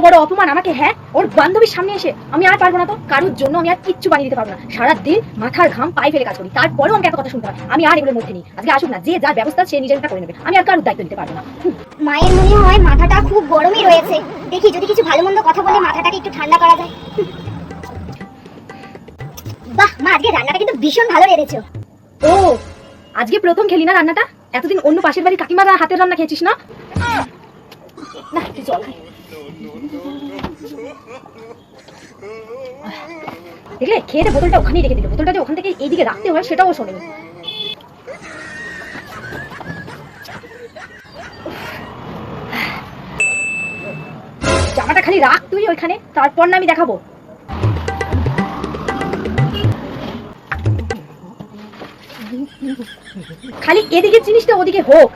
বড় অপমান আমাকে। হ্যাঁ, ওর বান্ধবীর সামনে এসে আমি আর পারবো না তো, কারোর জন্য আমি আর কিচ্ছু বানিয়ে দিতে পারবো না। সারাদিন মাথার ঘাম পায়ে ফেলে কাজ করি, তারপরেও আমাকে এত কথা শুনতে হয়। আমি আর এগুলোর মধ্যে নেই। আজকে আসুক না, যে যার ব্যবস্থা সে নিজেরটা করে নেবে। আমি আর কারোর দায়িত্ব নিতে পারবো না। মায়ের মনে হয় মাথাটা খুব গরমই রয়েছে। দেখি যদি কিছু ভালো মন্দ কথা বলে মাথাটাকে একটু ঠান্ডা করা যায়। বাহ মা, আজকে রান্নাটা কিন্তু ভীষণ ভালো রেঁধেছো। ও, আজকে প্রথম খেলি না রান্নাটা? এতদিন অন্য পাশের বাড়ির কাকিমার হাতের রান্না খেয়েছিস না? না, তুই জল খাই। দেখলে, খেয়ে দে, বোতলটা ওখানেই রেখে দিল। বোতলটা যে ওখান থেকে এইদিকে রাখতে হয় সেটাও ও শোনেনি। জামাটা খালি রাখ তুই ওইখানে, তারপর না আমি দেখাবো। খালি এদিকে জিনিসটা ওদিকে হোক।